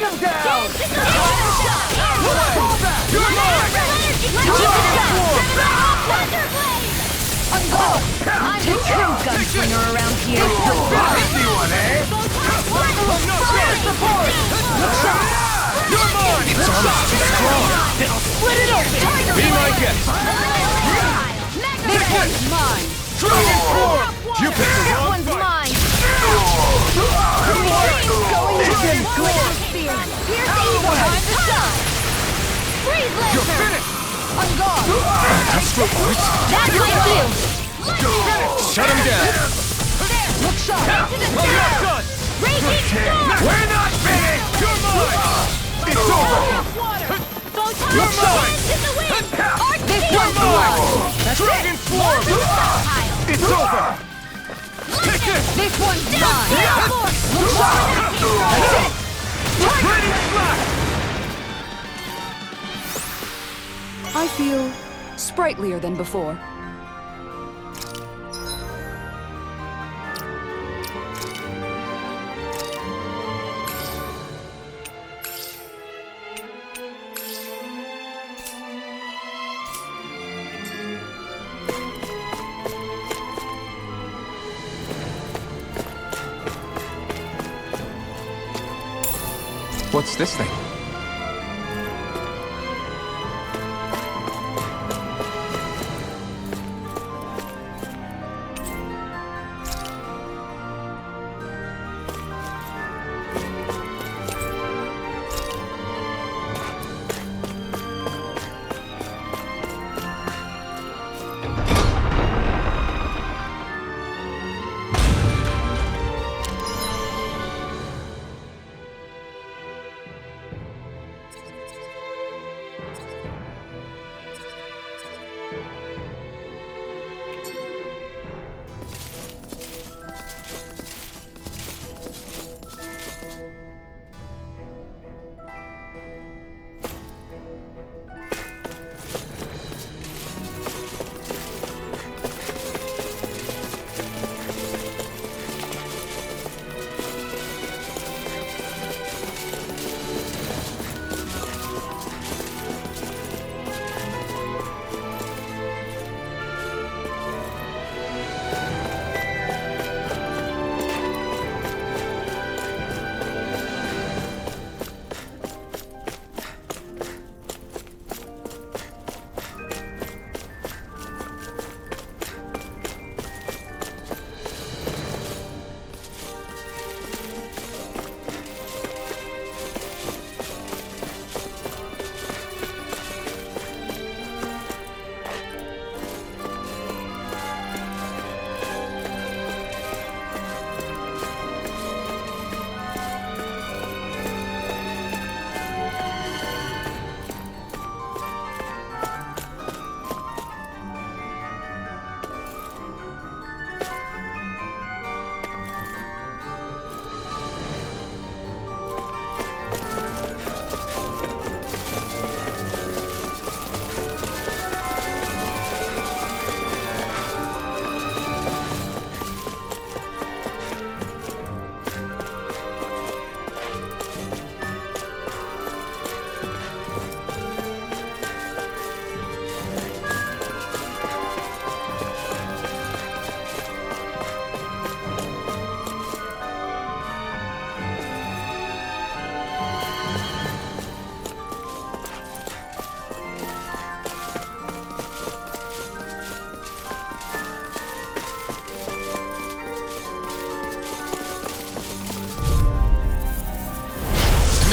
him down! I'm the true gunslinger around here. Anyone, eh? You're mine! This armor's too strong! Split it open! Be my guest! This one's mine! Dragon form! You picked the This wrong one's fight! mine! Freeze You're Lancer! finished! On guard! Astro Voice! That's my field! Shut him down! Look sharp! I'm not done! Raging storm! We're not finished! You're mine! It's over! You're mine! This one's mine! Dragon form! It's over! Take this! This one's mine! Look sharp! Ready flat! I feel sprightlier than before. What's this thing?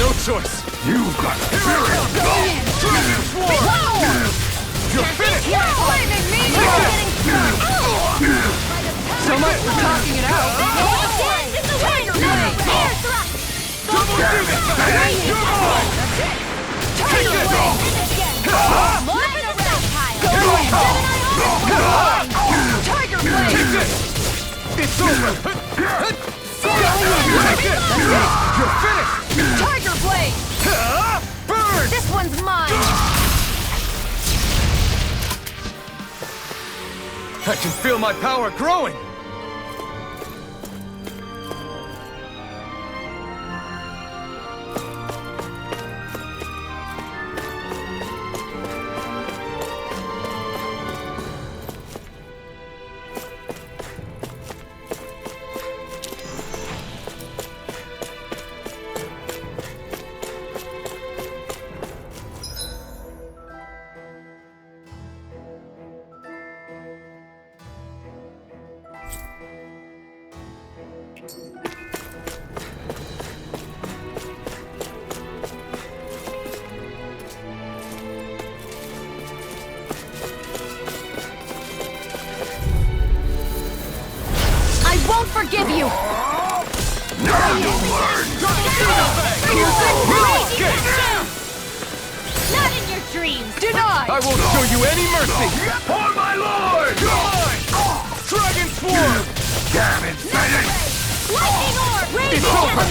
No choice! You've got spirit! Dragon form! You're finished! So much for talking it out. Tiger Blade! Air thrust! Double Demon! You're mine! Tiger Blade! Look at the stockpile! Go ahead! Tiger Blade! Take this! It's over! Take this! You're finished! Tiger Blade! Burn! This one's mine! I can feel my power growing! I won't show you any mercy! For my lord! You're mine! Dragon Swarm! Damn it, finish! Lightning orb! It's over!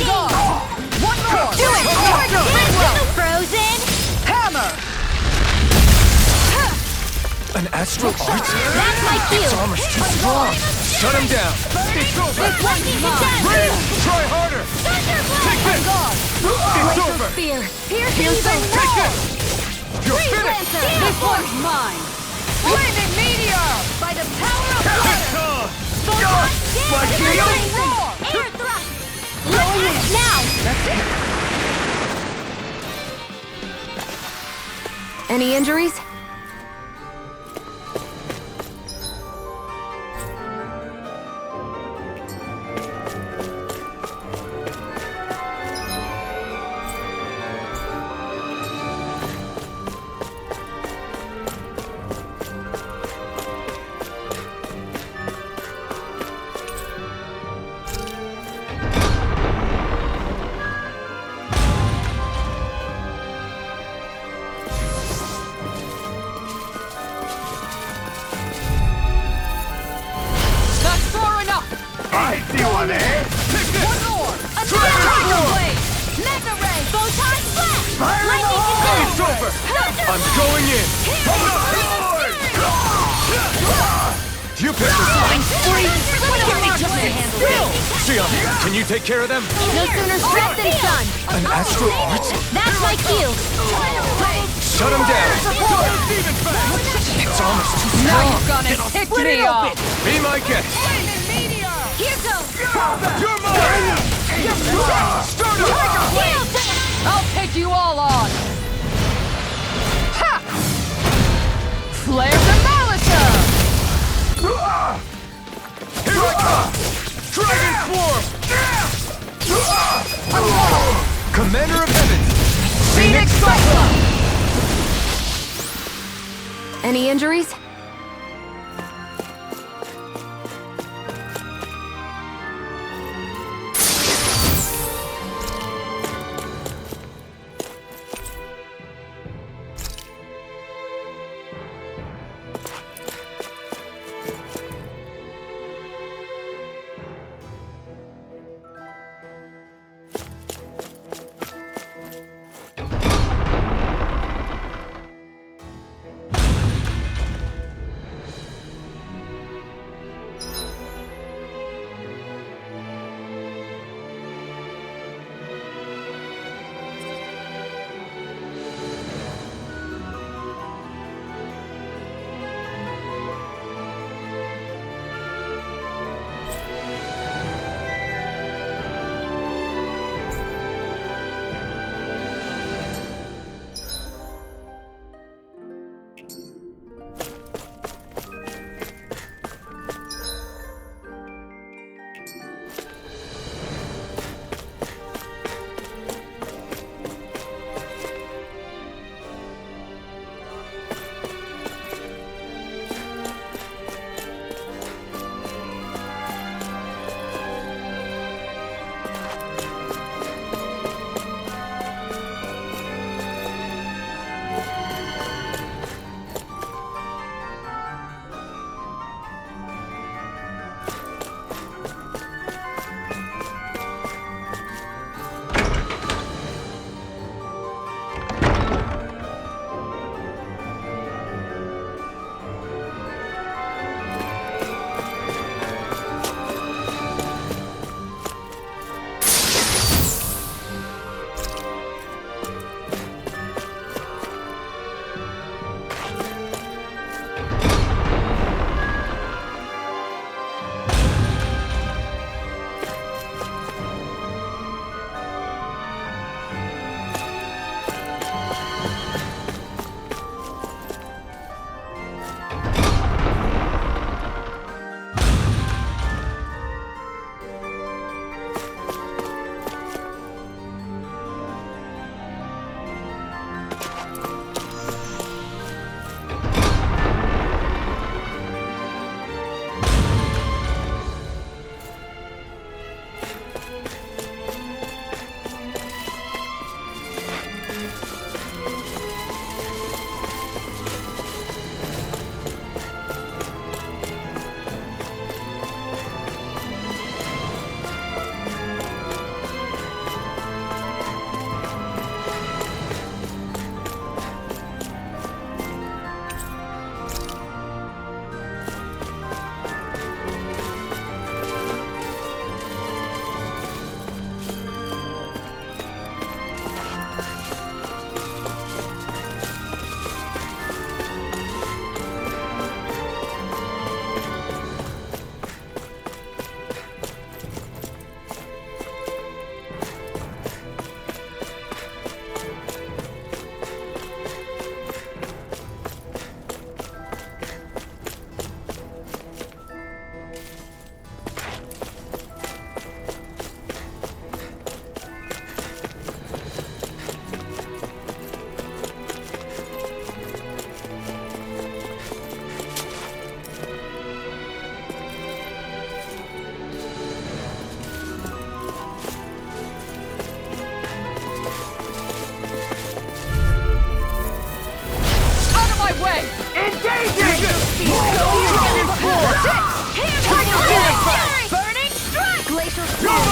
One more! Do it! Tiger Blade! Frozen! Hammer! An astral art? That's my cue! Its armor's too strong! Shut him down! It's over! This one's mine! Rain! Try harder! Take this! It's over! Spear! Piercing the Take wall! this! You're finished! This one's mine! Flaming meteor! By the power of It's water! on! Photon Like Air the roar! Air thrust! Let's now! Any injuries? That's far enough! I see one, eh? Take this! One more! Another Tiger Tiger Blade! Mega Ray! Photon Flash! Fire in the Lightning hole! Attack! It's over! I'm going in! You pick this one! Xion, can you take care of them? No sooner stressed than done! An astral art? That's my cue! Shut him down! Its armor's too Now strong! you're gonna tick me off! Be my guest! Here goes! You're mine! Start up! I'll take you all on! Ha! Flare the Molitor! Here I come! Dragon Swarm! Commander of Heavens! Phoenix Cyclone! Any injuries?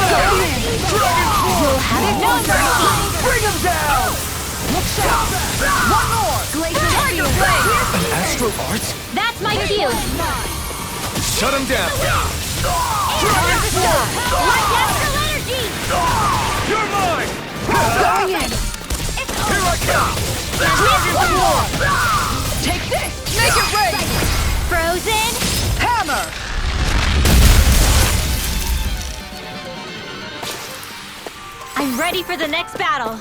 You'll have it no mercy. Bring him down! One more! Glacier Spear. An astral art? That's my cue. Shut him down! Like astral energy. You're mine! Going in. Here I come! One more. Take this! Make it rain! Frozen. Hammer! I'm ready for the next battle.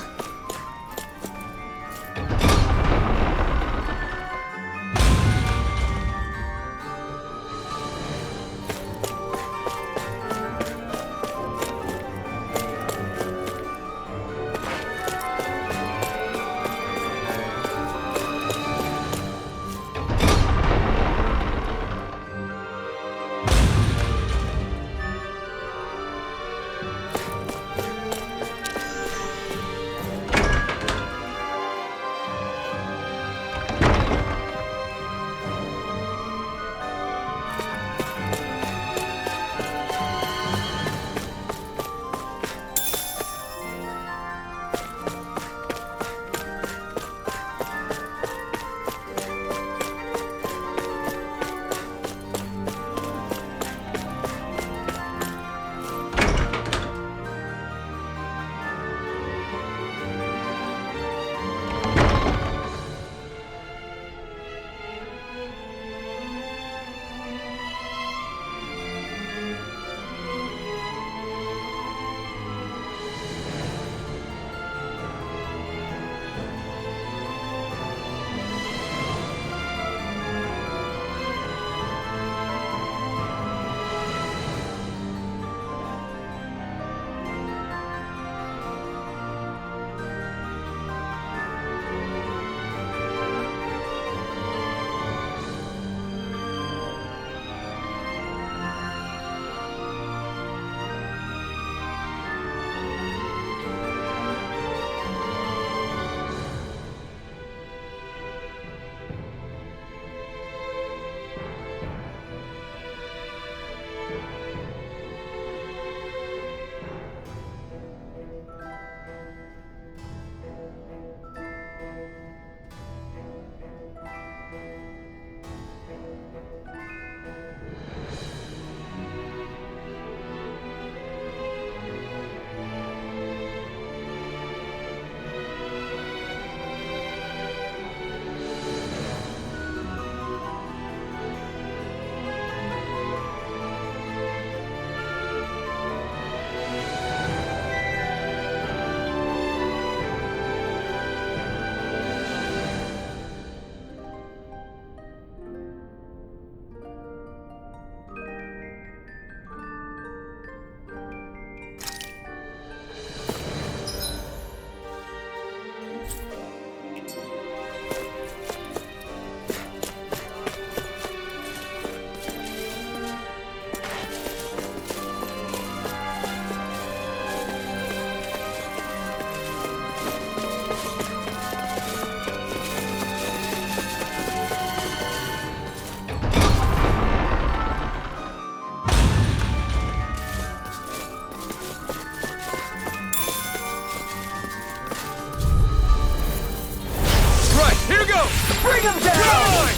Bring him down!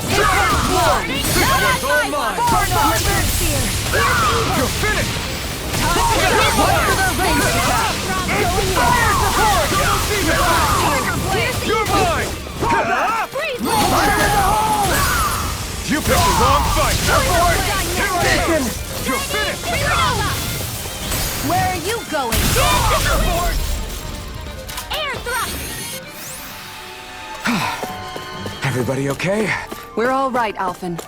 This one's all mine! You're finished! Fire support! You're mine! You picked the wrong fight! You're finished! Where are you going? Air thrust! Everybody okay? We're all right, Alphen.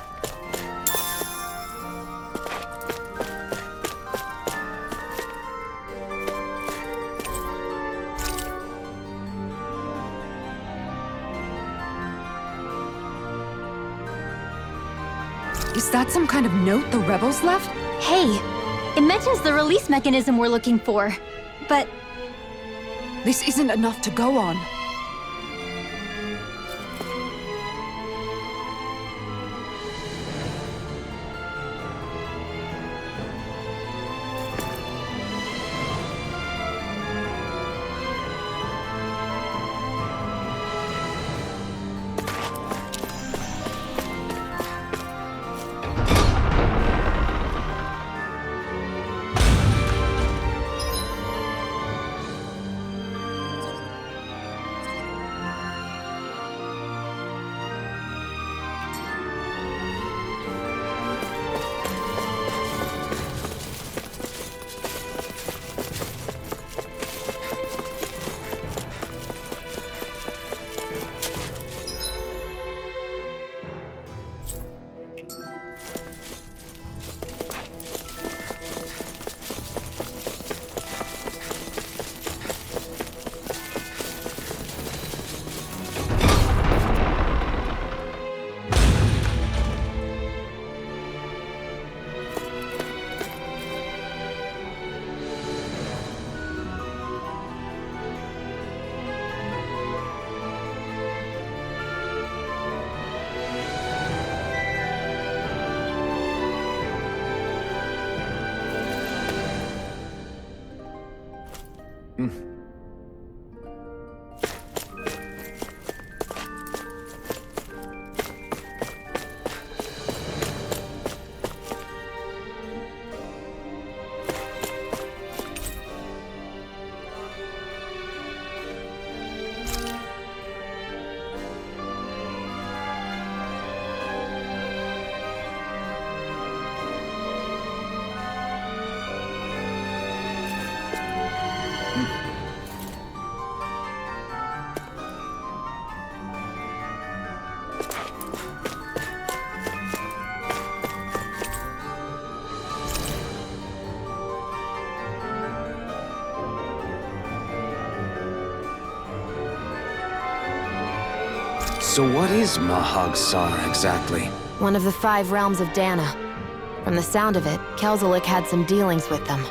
Is that some kind of note the rebels left? Hey, it mentions the release mechanism we're looking for, but This isn't enough to go on. So what is Mahag Saar exactly? One of the 5 realms of Dana. From the sound of it, Kelzelik had some dealings with them.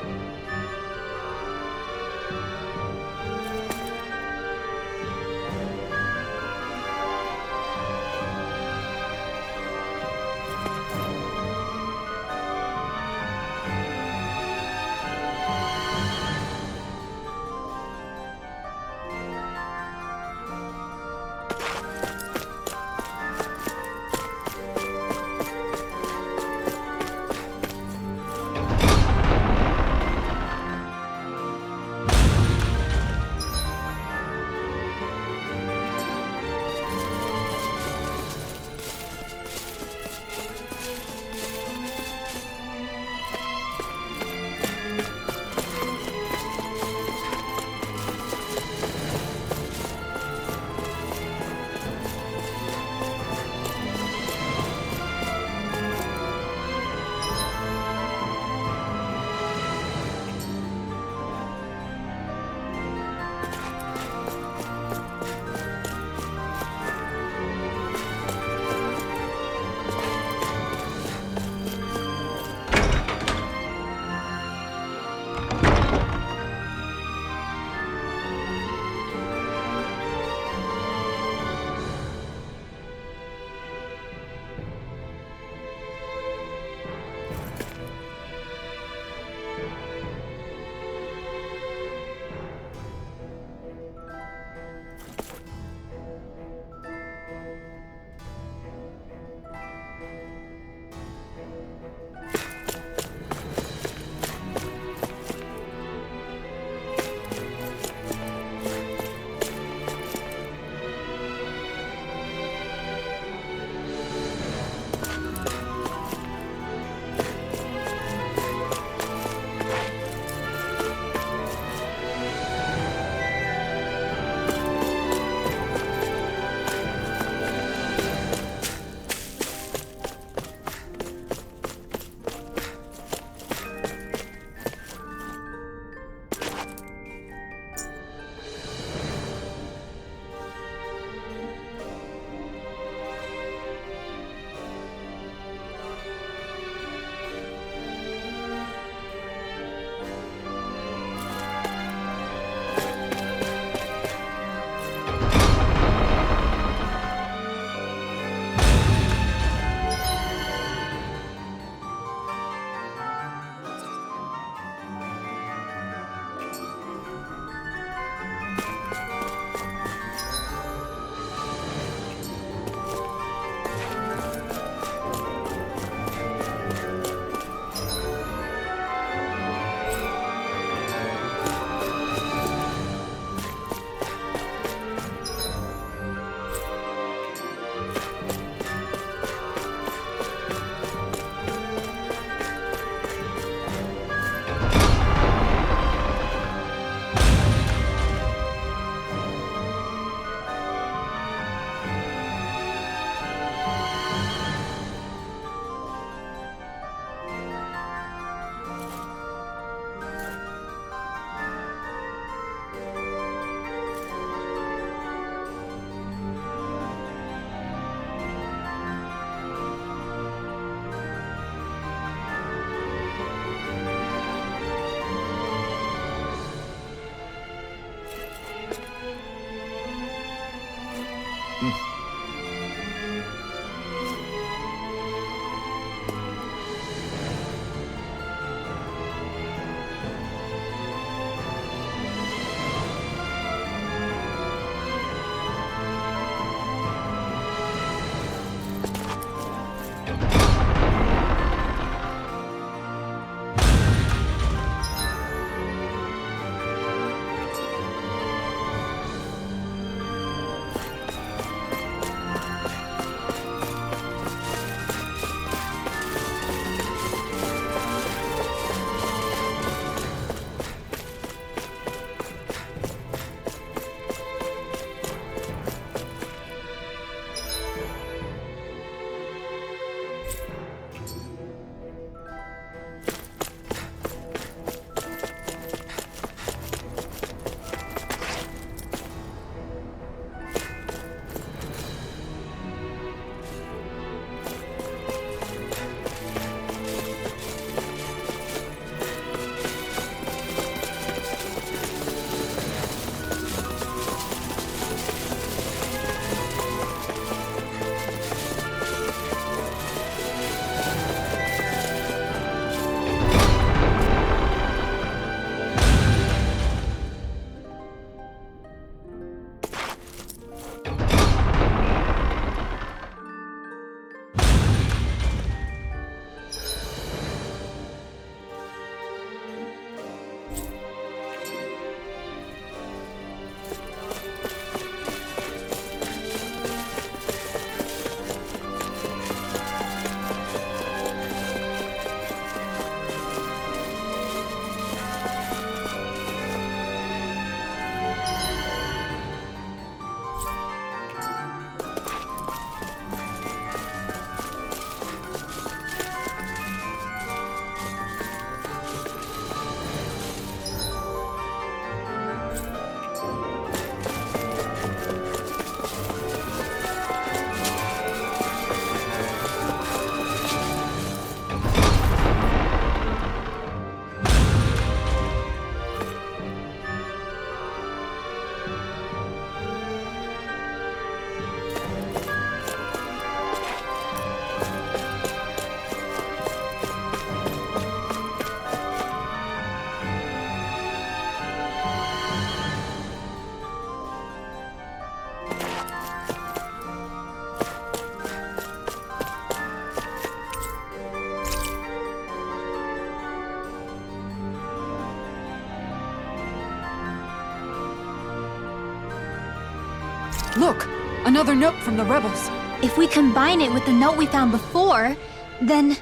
Look, another note from the rebels. If we combine it with the note we found before, then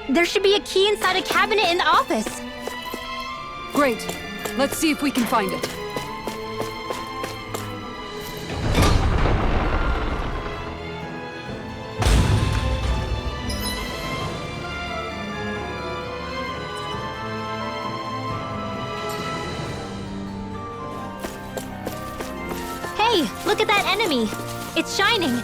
there should be a key inside a cabinet in the office. Great. Let's see if we can find it. Hey, look at that enemy. It's shining.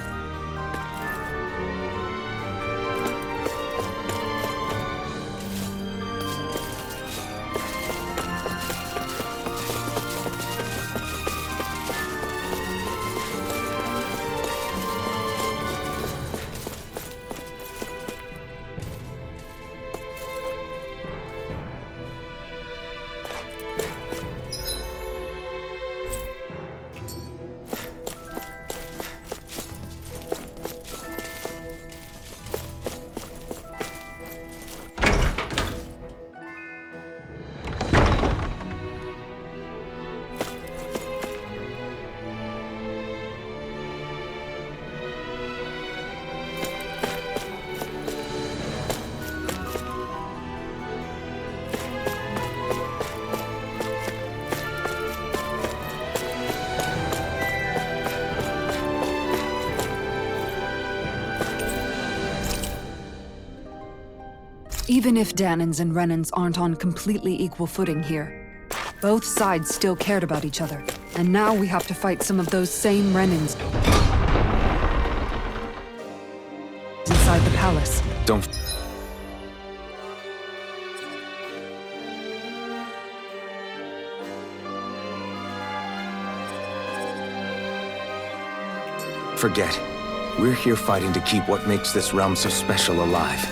Even if Danans and Renans aren't on completely equal footing here, both sides still cared about each other. And now we have to fight some of those same Renans inside the palace. Don't... Forget. We're here fighting to keep what makes this realm so special alive.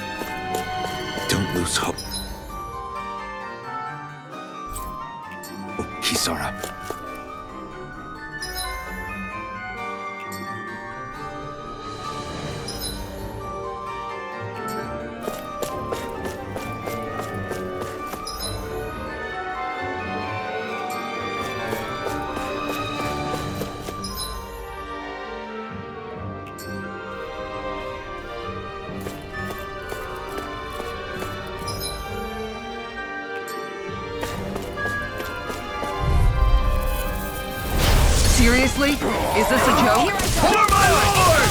Don't lose hope. Oh, Kisara. Seriously? Is this a joke? For my lord!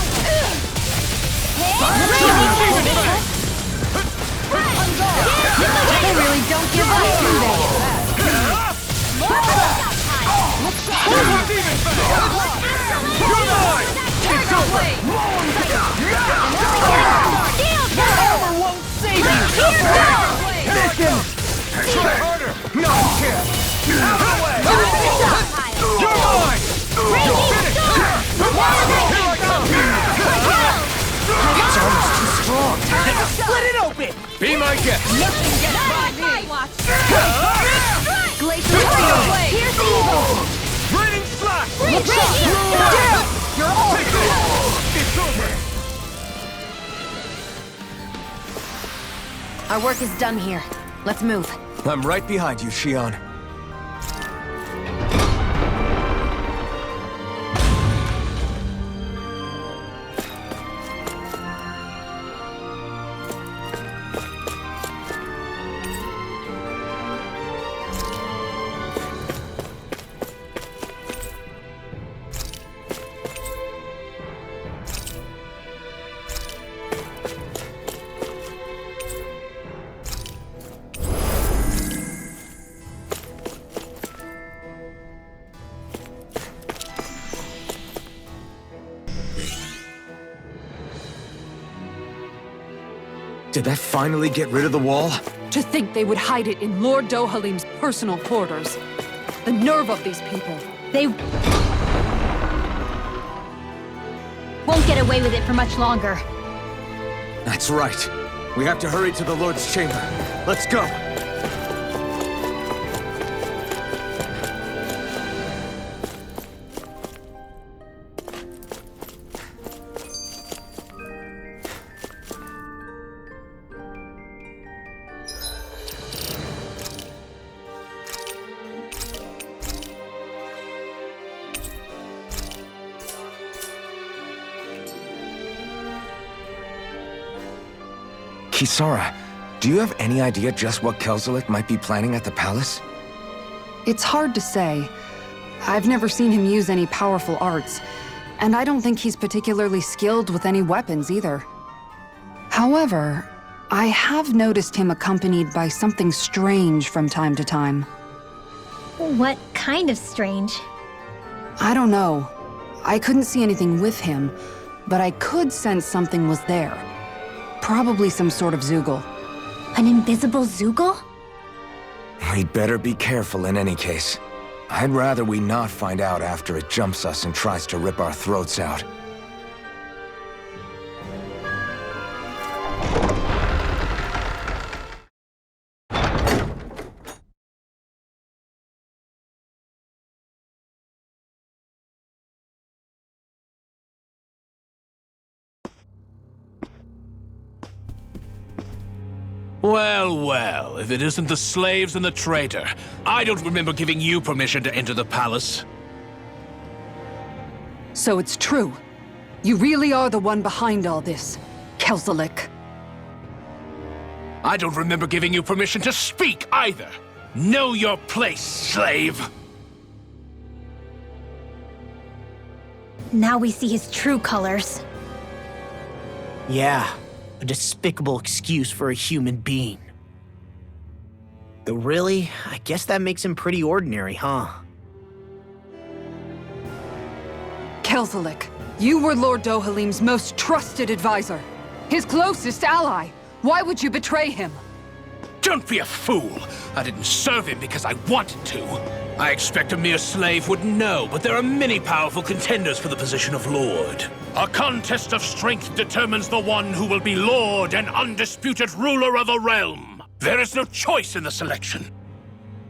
They really don't give up, do they? You're mine! It's over! Armor won't save you! Mission! Harder! No kill! Out of the way! You're mine! It's almost too strong. Split it open! Be my guest. Glacier Blade! Here's evil! Raining slash! You're all It's over! Our work is done here. Let's move. I'm right behind you, Shion. Did that finally get rid of the wall? To think they would hide it in Lord Dohalim's personal quarters. The nerve of these people. They won't get away with it for much longer. That's right. We have to hurry to the Lord's chamber. Let's go! Kisara, do you have any idea just what Kelzelik might be planning at the palace? It's hard to say. I've never seen him use any powerful arts, and I don't think he's particularly skilled with any weapons either. However, I have noticed him accompanied by something strange from time to time. What kind of strange? I don't know. I couldn't see anything with him, but I could sense something was there. Probably some sort of Zoogle. An invisible Zoogle? We'd better be careful in any case. I'd rather we not find out after it jumps us and tries to rip our throats out. Well, well, if it isn't the slaves and the traitor. I don't remember giving you permission to enter the palace. So it's true. You really are the one behind all this, Kelzelik. I don't remember giving you permission to speak either. Know your place, slave! Now we see his true colors. Yeah, a despicable excuse for a human being. Though really, I guess that makes him pretty ordinary, huh? Kelzelik, you were Lord Dohalim's most trusted advisor. His closest ally. Why would you betray him? Don't be a fool! I didn't serve him because I wanted to. I expect a mere slave would know, but there are many powerful contenders for the position of Lord. A contest of strength determines the one who will be Lord and undisputed ruler of a realm. There is no choice in the selection.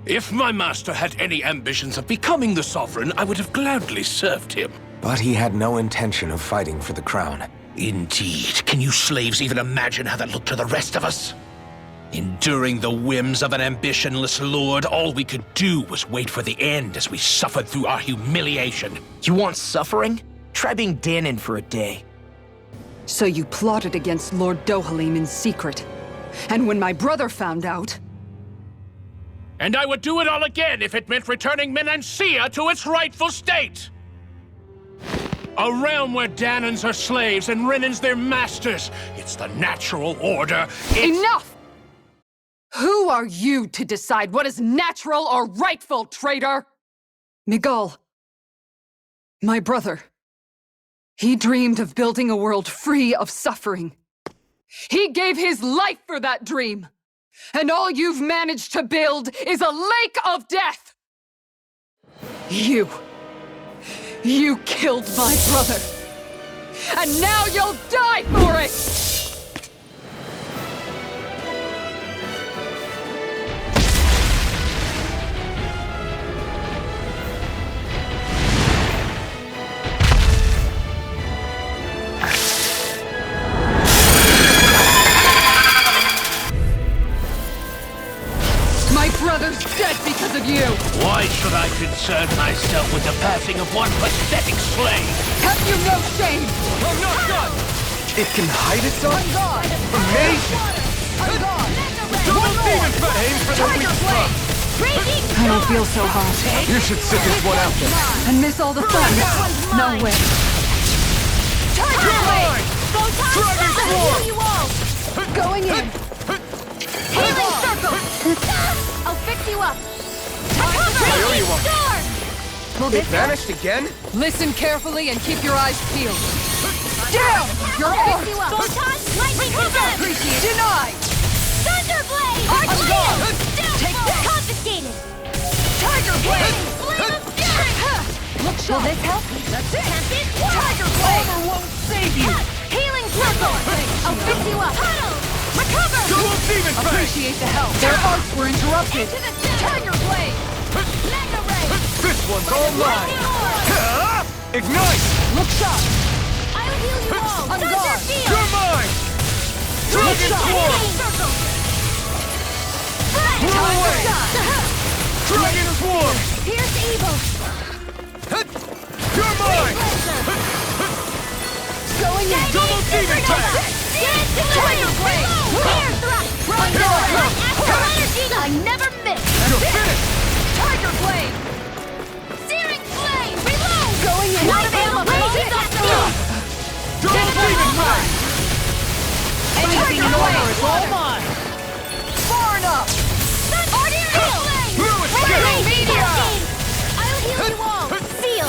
If my master had any ambitions of becoming the sovereign, I would have gladly served him. But he had no intention of fighting for the crown. Indeed. Can you slaves even imagine how that looked to the rest of us? Enduring the whims of an ambitionless lord, all we could do was wait for the end as we suffered through our humiliation. You want suffering? Try being Danon for a day. So you plotted against Lord Dohalim in secret. And when my brother found out... And I would do it all again if it meant returning Menancia to its rightful state! A realm where Danons are slaves and Renans their masters. It's the natural order. Enough! Who are you to decide what is natural or rightful, traitor? Miguel, my brother, he dreamed of building a world free of suffering. He gave his life for that dream. And all you've managed to build is a lake of death! You killed my brother! And now you'll die for it! Brother's dead because of you! Why should I concern myself with the passing of one pathetic slave? Have you no shame? I'm not done! It can hide its own? Amazing! Double demon threat! Aim for the weak spot! I don't feel so hot. You should sit this one out then. And miss all the fun. No way. You're mine! Dragon Swarm! Going in. Healing circle! I'll fix you up! I owe you one. Will It this vanished again? Listen carefully and keep your eyes peeled. Down! Your I'll arm! fix you up! Photon, lightning command! Denied! Thunderblade! gone! Take that! Confiscated! Tiger Blade! Flame of fury! Look sharp! Will this help? That's it! Tempted? Tiger Blade! Armor won't save you! Healing circle! I'll fix you up! Huddle! Recover! Double demon threat! Appreciate the help. Their arts were interrupted. Into the center! Tiger Blade! Mega ray! This one's all mine! Ignite! Look sharp! I'll heal you all! On Thunder guard. field! You're mine! Dragon Swarm! Healing circle! Run away! Dragon Swarm! Pierce evil! You're mine! Laser! Going in! Double demon threat! Get Tiger Blade! Air thrust! Astral energy! I never miss! You're finished! Tiger Blade! Searing flame! Reload! Going in! Out of ammo! Blade off the roof! Double demon blade! Anything Tiger normal Blade! is all mine! Far enough! Ordinary flame! No escape! Blade meteor! I'll heal you all! Seal!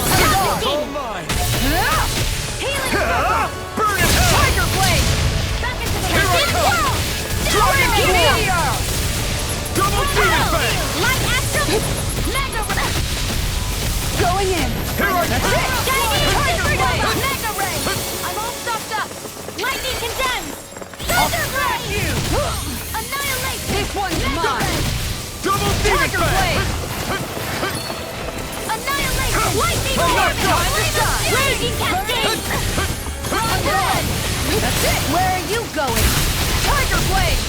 All mine! Healing circle! Burn in hell! Tiger Blade! Back into the Here I come! Dragon Meteor! Double demon blade! Light astral! Mega ray! Going in! Here I come! Shining Tiger Blade! Mega ray! I'm all stocked up! Lightning condemns! Thunder blade! you! Annihilate! This one's Mega mine! ray! Double demon Tiger blade! Blade! Annihilate! Lightning I'm not damage! done. Raging cascade! I'm dead! That's it! Where are you going? Tiger Blade!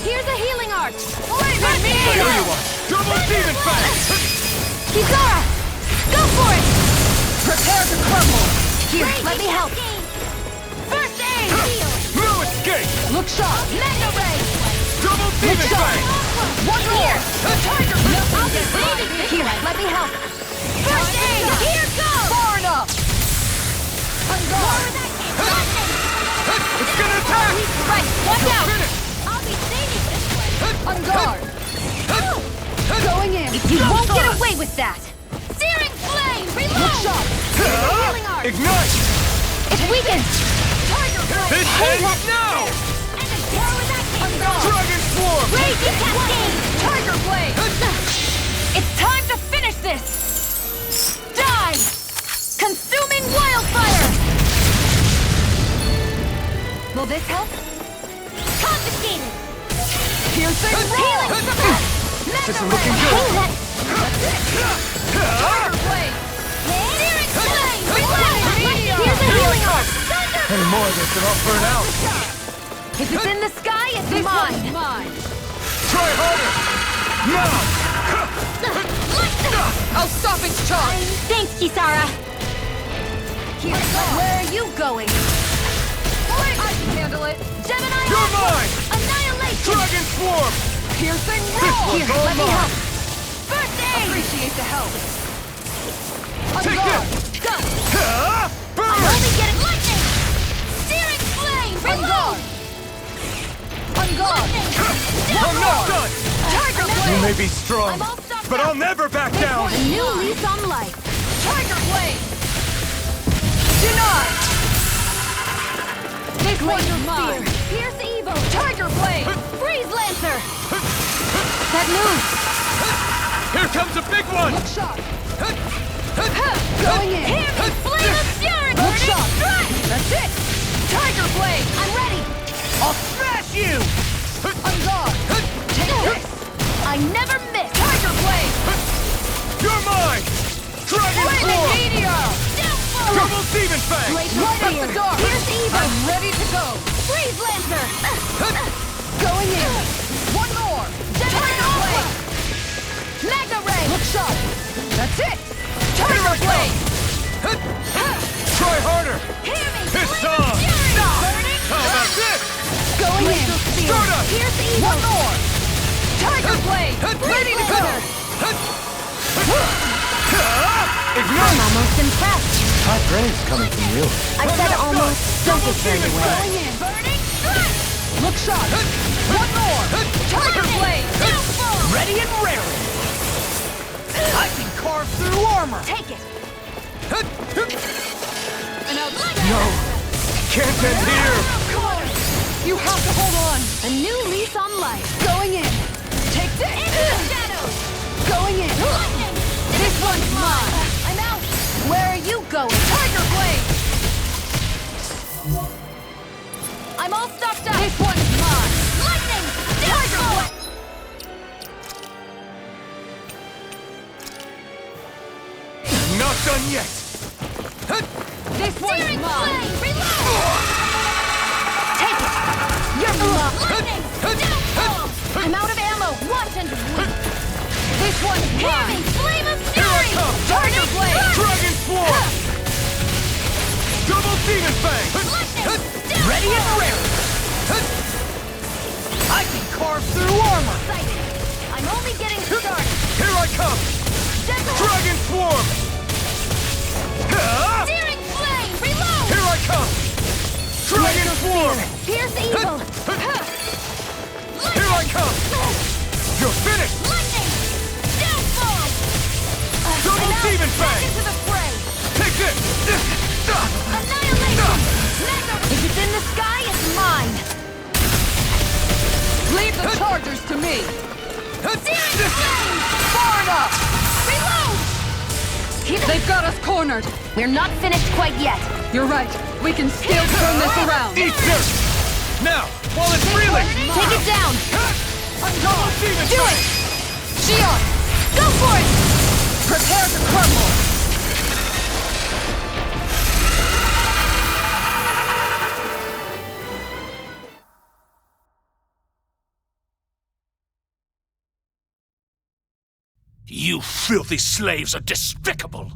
Here's a healing arch! Flaming Here Meteor! you are! Double demon blade! Kisara! Go for it! Prepare to crumble! Here, Raging let me help! cascade. First aid! Heal! No escape! Look sharp! Mega ray! Double demon blade! One more! Tiger Blade! I'll be saving this Here, one. let me help! First aid! Here goes! Far enough! I'm More gone! with that lightning! It's gonna attack! Right, watch out! Finish! I'll be saving this one! On guard! Going in! You won't get away with that! Searing flame! Look Reload! sharp! Healing arch! Ignite! It's weakened! Tiger Blade! It ends now! And a more with that On guard! Dragon swarm! Raging cascade! Tiger Blade! It's time to finish this! Die! Consuming wildfire! Will this help? Confiscated! Piercing Healing roll! support! This isn't looking good. Tiger Blade! Searing flame! Reload! Meteor! Here's a healing arch! Any more of this and I'll burn out! If it's in the sky, it's This mine! one's mine! Try harder! Now! I'll stop its charge! Thanks, Kisara! Where are you going? I can handle it! Gemini You're Onslaught! mine! Annihilation! Dragon swarm! Piercing This roll! one's all Let me mine. help! First aid! Appreciate the help! On Take guard! this! Go! Ah! I'm Burn! only getting lightning! Searing flame! On Reload! guard! On guard! I'm not done! Tiger You Blade! may be strong, I'm all stocked but up. I'll never back down! A new lease on life! Tiger Blade! Denied! This one's mine! Pierce Evo! Tiger Blade! Freeze Lancer! That moves! Here comes a big one! Look sharp! Going in! Hear me! Flame of Fury! Look sharp! Strike! That's it! Tiger Blade! I'm ready! I'll smash you! On guard! Take this! I never miss! Tiger Blade! You're mine! Dragon Flaming swarm! Meteor! Downfall! Double demon fang! Light up the dark! Pierce Evo! I'm ready to go! Freeze Lancer! Going in! One more! Tiger Blade! Mega Ray! Look sharp! That's it! Tiger Blade! Try harder! Hear me! It's Flame of on! Fury! Burning! How about this? Going in! Start up! Pierce Evo! One more! Tiger Blade! Ready to go! Ignite! Almost impressed! Hot praise coming from you. I said almost. Don't get carried away. Going in! Burning strike! Look sharp! One more! Tiger Blade! Downfall! Ready and raring! I can carve through armor! Take it! And out No! Can't end here! You have to hold on! A new lease on life. Going in! Take this! Into the shadows! Going in! Lightning! This one's mine! I'm out! Where are you going? Tiger Blade! I'm all stocked up! This one's mine! Lightning! Tiger Downfall! Blade! Not done yet! This one's Searing mine! flame! Reload! Take it! You're mine! Lightning! Downfall! I'm out of ammo! Watch and weep! This one's Hear me! mine! Flame of Here I fury! come! Tiger Blade! Dragon swarm! Double demon fang! Lightning! Ready and raring! Carve through armor! Excited. I'm only getting started. Here I come! Gentle. Dragon Swarm! Ah! Searing flame. Reload. Here I come! Dragon Swarm! Pierce evil. Here I come! You're finished! Lightning. Downfall. Double And now, Demon back Fang! into the fray. Take this! Annihilation. If it's in the sky, it's mine. Leave the chargers to me! Searing flame. Far enough! Reload. They've got us cornered! We're not finished quite yet. You're right. We can still turn this around. Eat this! Now, while it's reeling! Take it down. Double Demon Do Fang! it. Shion. Go for it. Prepare to crumble! You filthy slaves are despicable!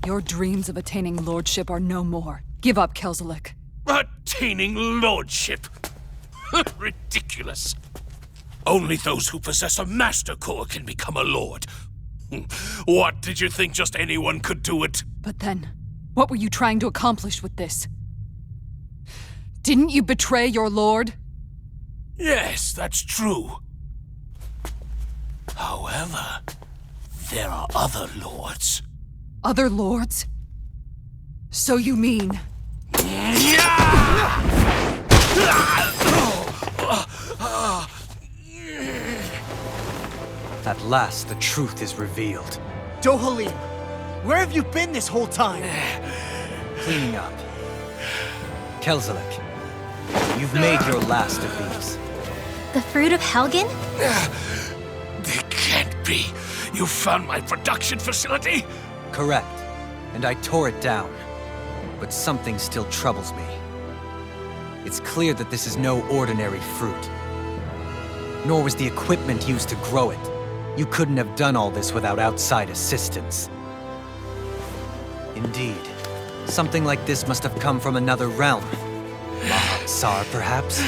Your dreams of attaining lordship are no more. Give up, Kelzelik. Attaining lordship! Ridiculous! Only those who possess a master core can become a lord. What, did you think just anyone could do it? But then, what were you trying to accomplish with this? Didn't you betray your lord? Yes, that's true. However, there are other lords. Other lords? So you mean... At last, the truth is revealed. Dohalim, where have you been this whole time? Cleaning up. Kelzelik, you've made your last of these. The fruit of Helgen? It can't be. You found my production facility? Correct. And I tore it down. But something still troubles me. It's clear that this is no ordinary fruit. Nor was the equipment used to grow it. You couldn't have done all this without outside assistance. Indeed. Something like this must have come from another realm. Mahak Sar, perhaps?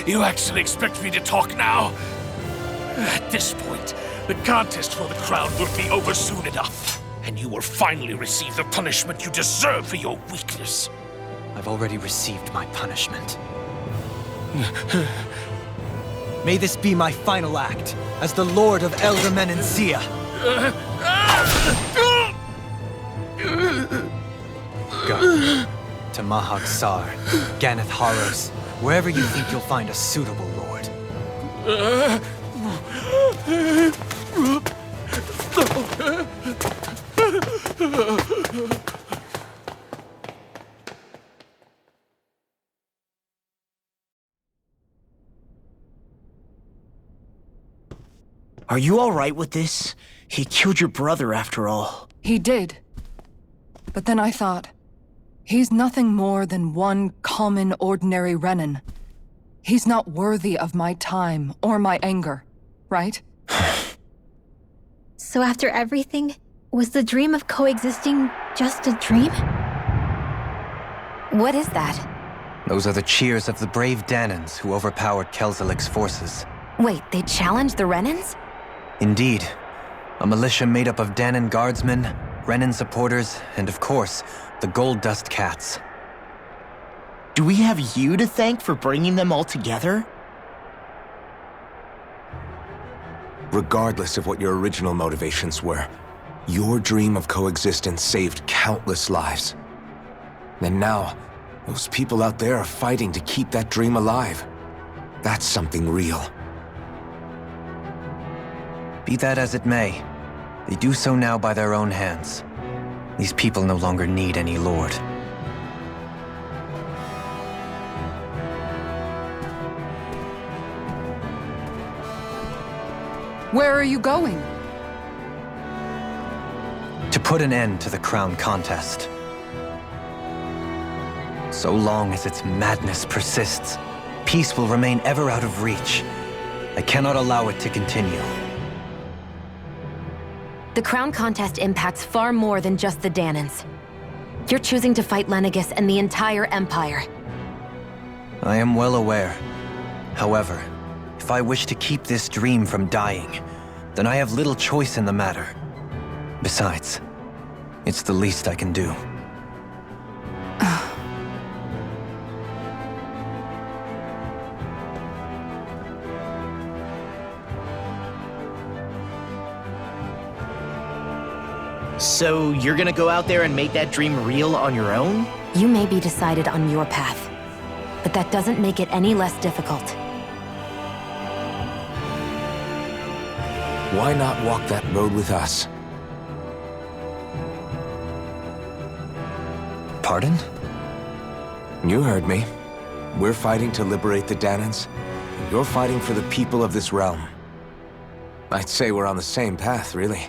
You actually expect me to talk now? At this point, the contest for the crown will be over soon enough. And you will finally receive the punishment you deserve for your weakness. I've already received my punishment. May this be my final act as the Lord of Elder Menencia. Go to Mahak Sar, Ganeth Haros, wherever you think you'll find a suitable lord. Are you all right with this? He killed your brother after all. He did. But then I thought, he's nothing more than one common, ordinary Renan. He's not worthy of my time or my anger, right? So after everything, was the dream of coexisting just a dream? What is that? Those are the cheers of the brave Danans who overpowered Kelzelik's forces. Wait, they challenged the Renans? Indeed. A militia made up of Danan guardsmen, Renan supporters, and of course, the Gold Dust Cats. Do we have you to thank for bringing them all together? Regardless of what your original motivations were, your dream of coexistence saved countless lives. And now, those people out there are fighting to keep that dream alive. That's something real. Be that as it may, they do so now by their own hands. These people no longer need any lord. Where are you going? To put an end to the crown contest. So long as its madness persists, peace will remain ever out of reach. I cannot allow it to continue. The crown contest impacts far more than just the Danans. You're choosing to fight Lenegis and the entire Empire. I am well aware. However, if I wish to keep this dream from dying, then I have little choice in the matter. Besides, it's the least I can do. So you're gonna go out there and make that dream real on your own? You may be decided on your path, but that doesn't make it any less difficult. Why not walk that road with us? Pardon? You heard me. We're fighting to liberate the Danans. You're fighting for the people of this realm. I'd say we're on the same path, really.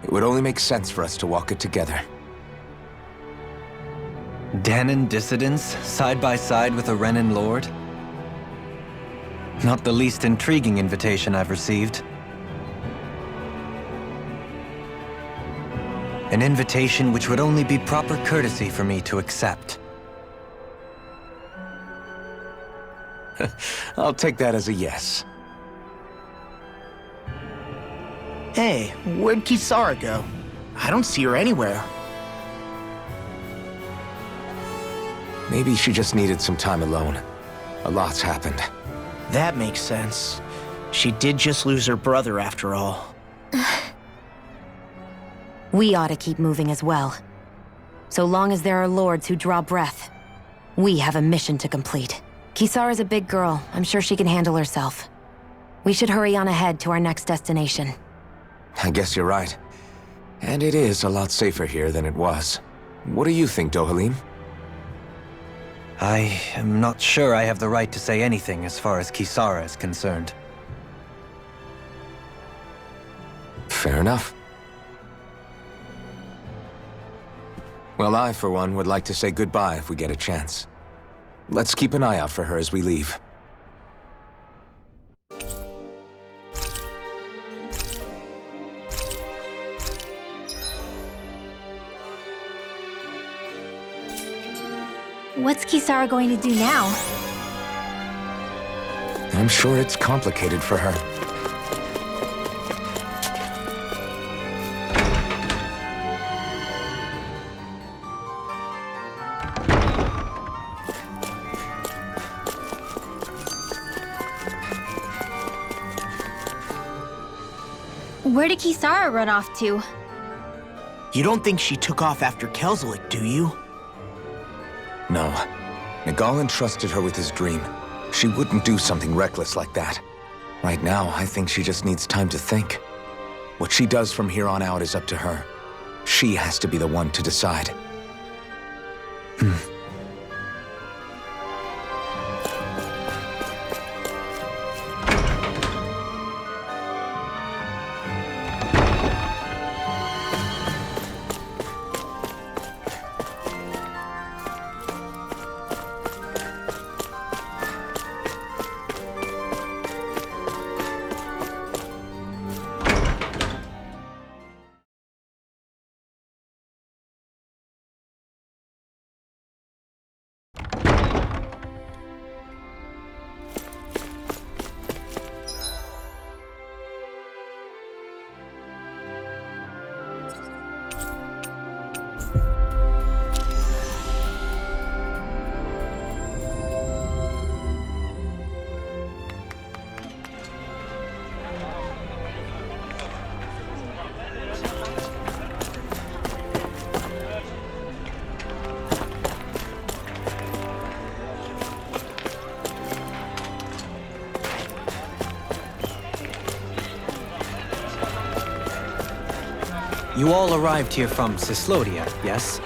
It would only make sense for us to walk it together. Danan dissidents, side by side with a Renan lord? Not the least intriguing invitation I've received. An invitation which would only be proper courtesy for me to accept. I'll take that as a yes. Hey, where'd Kisara go? I don't see her anywhere. Maybe she just needed some time alone. A lot's happened. That makes sense. She did just lose her brother after all. We ought to keep moving as well. So long as there are lords who draw breath, we have a mission to complete. Kisara's a big girl. I'm sure she can handle herself. We should hurry on ahead to our next destination. I guess you're right. And it is a lot safer here than it was. What do you think, Dohalim? I am not sure I have the right to say anything as far as Kisara is concerned. Fair enough. Well, I, for one, would like to say goodbye if we get a chance. Let's keep an eye out for her as we leave. What's Kisara going to do now? I'm sure it's complicated for her. Where did Kisara run off to? You don't think she took off after Kelzelik, do you? No. Nagal entrusted her with his dream. She wouldn't do something reckless like that. Right now, I think she just needs time to think. What she does from here on out is up to her. She has to be the one to decide. You all arrived here from Cislodia, yes?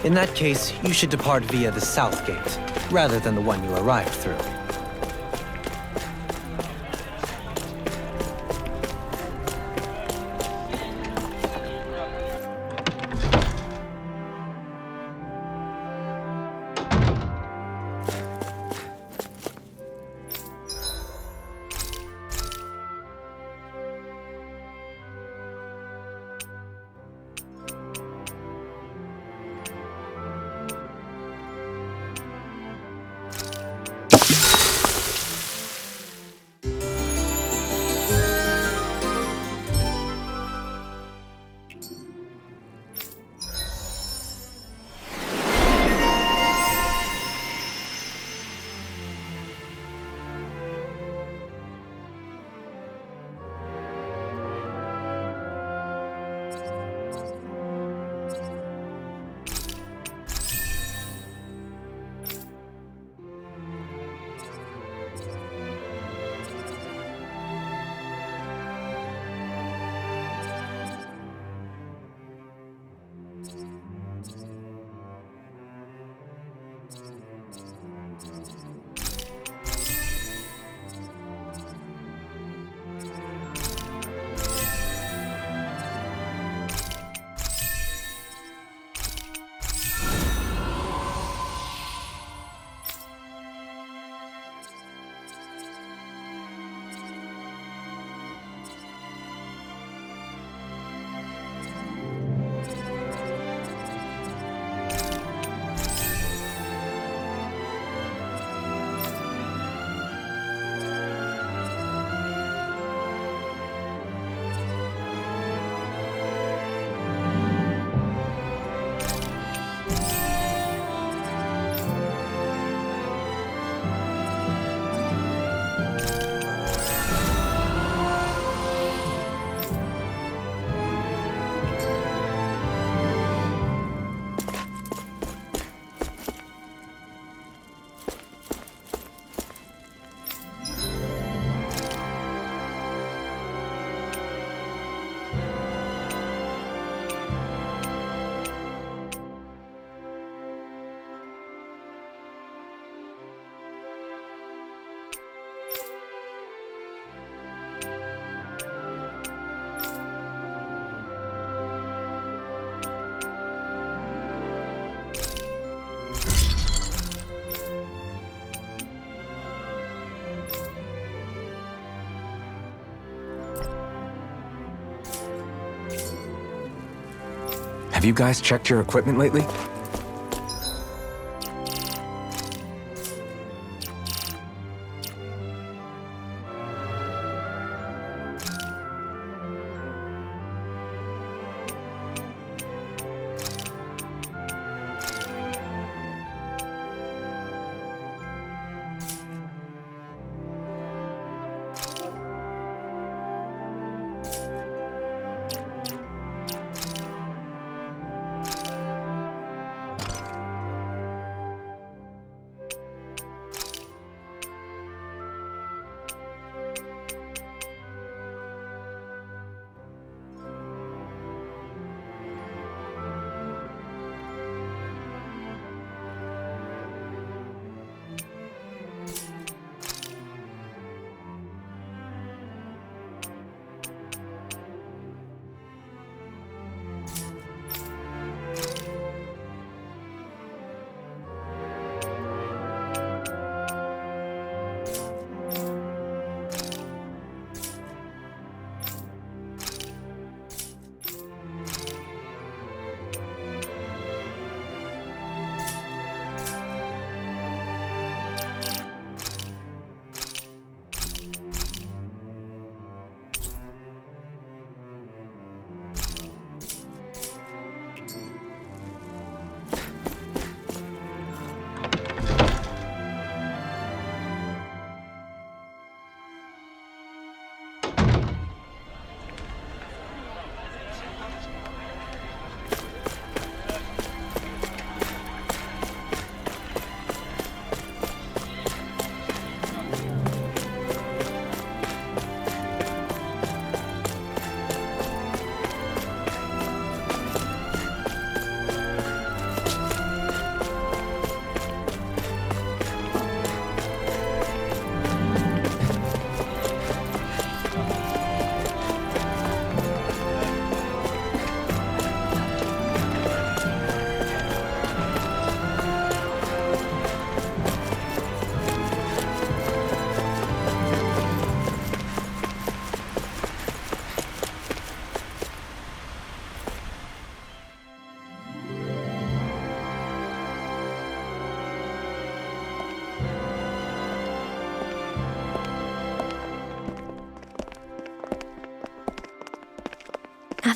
In that case, you should depart via the south gate, rather than the one you arrived through. Have you guys checked your equipment lately?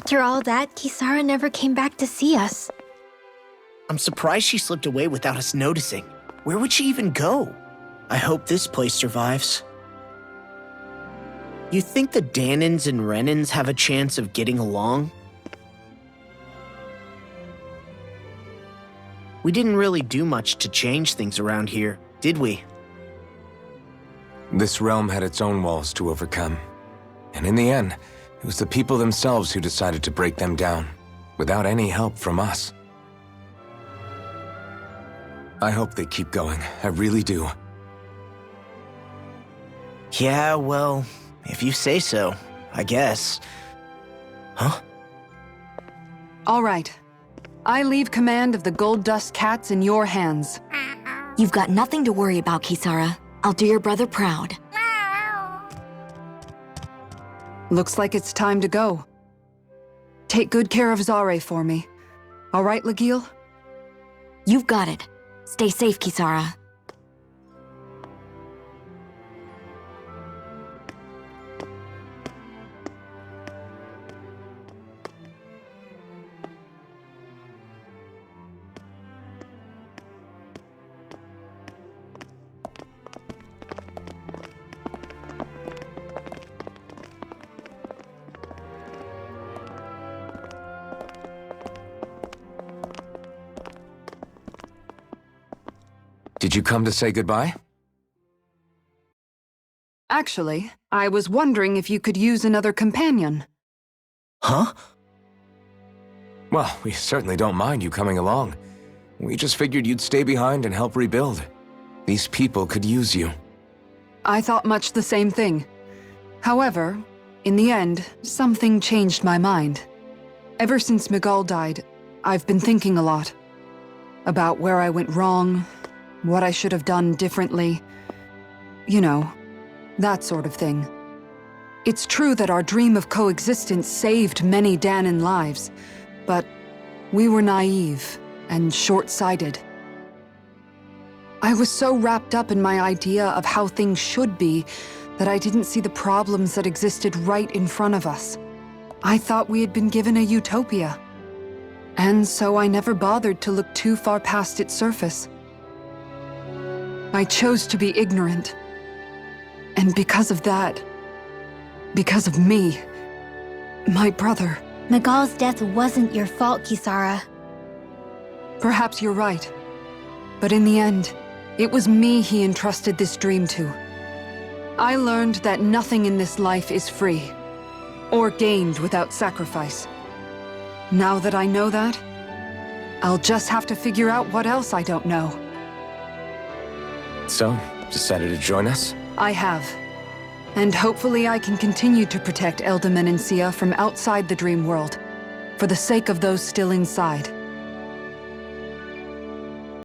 After all that, Kisara never came back to see us. I'm surprised she slipped away without us noticing. Where would she even go? I hope this place survives. You think the Dahnans and Renans have a chance of getting along? We didn't really do much to change things around here, did we? This realm had its own walls to overcome. And in the end, it was the people themselves who decided to break them down, without any help from us. I hope they keep going, I really do. Yeah, well, if you say so, I guess. Huh? All right. I leave command of the Gold Dust Cats in your hands. You've got nothing to worry about, Kisara. I'll do your brother proud. Looks like it's time to go. Take good care of Zare for me. All right, Lagiel? You've got it. Stay safe, Kisara. Did you come to say goodbye? Actually, I was wondering if you could use another companion. Huh? Well, we certainly don't mind you coming along. We just figured you'd stay behind and help rebuild. These people could use you. I thought much the same thing. However, in the end, something changed my mind. Ever since Miguel died, I've been thinking a lot. About where I went wrong, what I should have done differently. You know, that sort of thing. It's true that our dream of coexistence saved many Dahnan lives, but We were naive and short-sighted. I was so wrapped up in my idea of how things should be that I didn't see the problems that existed right in front of us. I thought we had been given a utopia. And so I never bothered to look too far past its surface. I chose to be ignorant. And because of that, because of me, my brother... Miguel's death wasn't your fault, Kisara. Perhaps you're right. But in the end, it was me he entrusted this dream to. I learned that nothing in this life is free, or gained without sacrifice. Now that I know that, I'll just have to figure out what else I don't know. So, decided to join us? I have. And hopefully I can continue to protect Elda Menancia from outside the dream world, for the sake of those still inside.